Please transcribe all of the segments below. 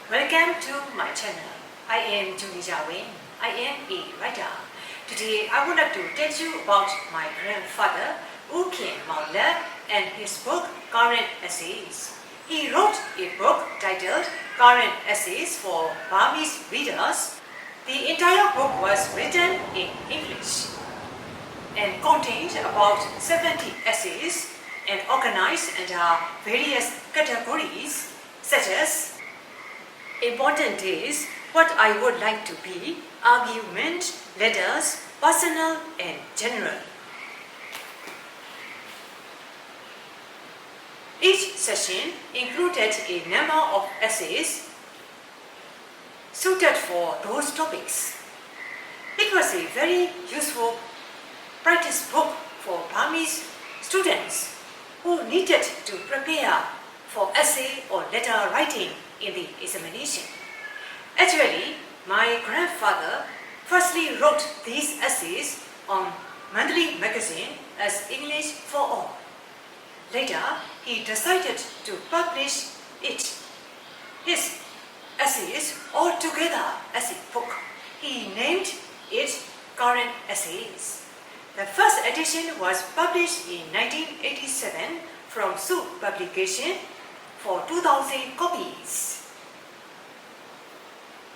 Welcome to my channel. I am Julie Jiawing. I am a writer. Today I would like to tell you about my grandfather, U Khin Maunglat, and his book Current Essays. He wrote a book titled Current Essays for Burmese readers. The entire book was written in English and contained about 70 essays and organized under various categories such as important days, what I would like to be, argument, letters, personal and general. Each session included a number of essays suited for those topics. It was a very useful practice book for Burmese students who needed to prepare for essay or letter writing in the examination. Actually, my grandfather firstly wrote these essays on monthly magazine as English for All. Later, he decided to publish his essays all together as a book. He named it Current Essays. The first edition was published in 1987 from Soup Publication for 2,000 copies.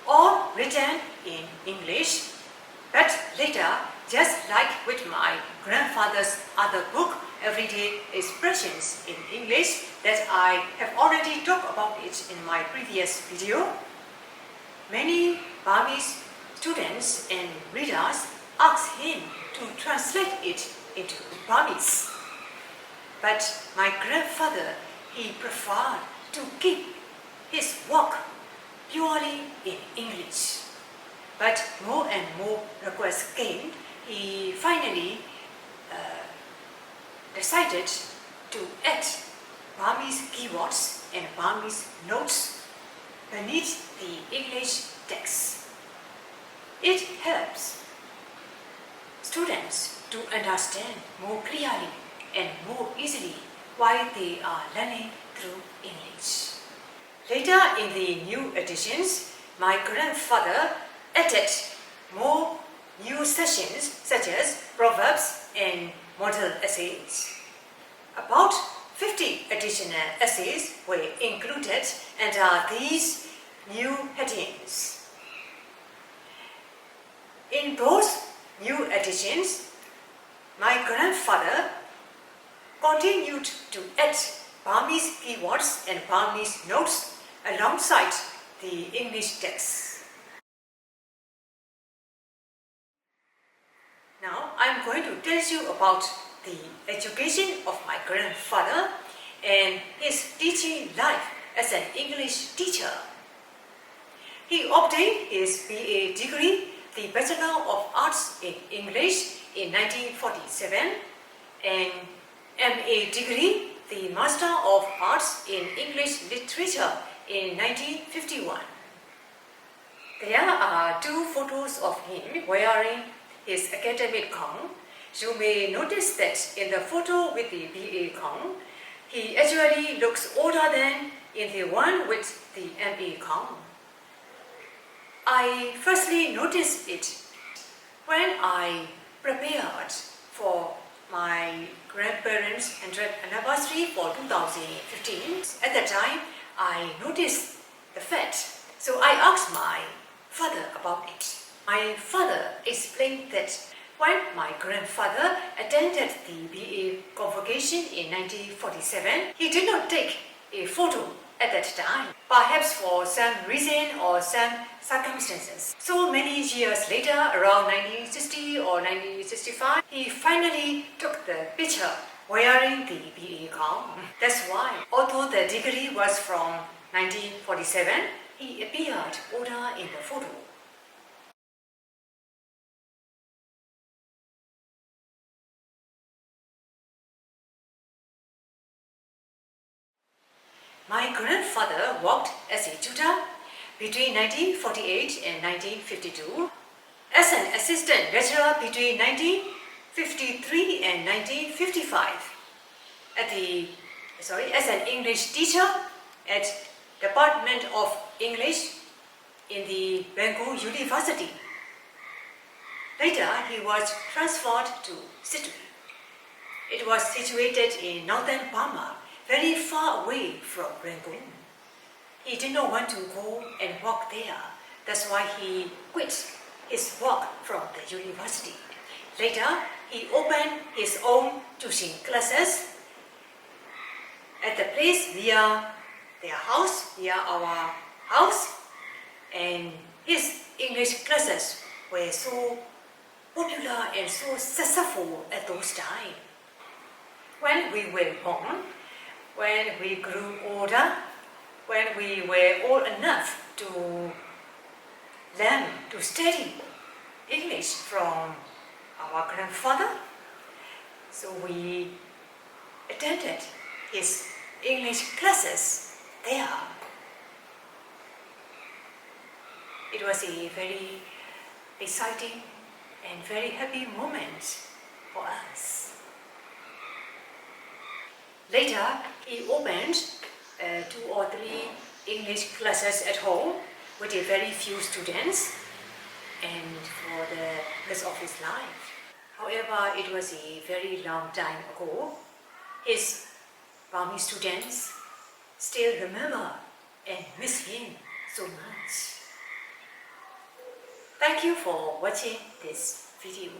All written in English, but later, just like with my grandfather's other book, Everyday Expressions in English, that I have already talked about it in my previous video, many Burmese students and readers asked him to translate it into Burmese. But my grandfather, he preferred to keep his work purely in English. But more and more requests came. He finally decided to add Burmese keywords and Burmese notes beneath the English text. It helps students to understand more clearly and more easily while they are learning through English. Later in the new editions, my grandfather added more new sessions such as proverbs and model essays. About 50 additional essays were included under these new headings. In those new editions, my grandfather continued to add Burmese keywords and Burmese notes alongside the English text. Now I am going to tell you about the education of my grandfather and his teaching life as an English teacher. He obtained his BA degree, the Bachelor of Arts in English, in 1947 and MA degree, the Master of Arts in English Literature in 1951. There are two photos of him wearing his academic gown. You may notice that in the photo with the BA gown, he actually looks older than in the one with the MA gown. I firstly noticed it when I prepared for my grandparents' 100th anniversary for 2015. At that time, I noticed the fact, so I asked my father about it. My father explained that when my grandfather attended the BA convocation in 1947, he did not take a photo at that time, perhaps for some reason or some circumstances. So many years later, around 1960 or 1965, he finally took the picture wearing the BA gown. That's why, although the degree was from 1947, he appeared older in the photo. My grandfather worked as a tutor between 1948 and 1952, as an assistant lecturer between 1953 and 1955, as an English teacher at Department of English in the Rangoon University. Later, he was transferred to Sittwe. It was situated in northern Burma, very far away from Rangoon. He did not want to go and work there. That's why he quit his work from the university. Later, he opened his own tuition classes at the place near their house, near our house, and his English classes were so popular and so successful at those times. When we were born, when we grew older, when we were old enough to learn to study English from our grandfather, so we attended his English classes there. It was a very exciting and very happy moment for us. Later, he opened 2 or 3 English classes at home with a very few students and for the rest of his life. However, it was a very long time ago. His Burmese students still remember and miss him so much. Thank you for watching this video.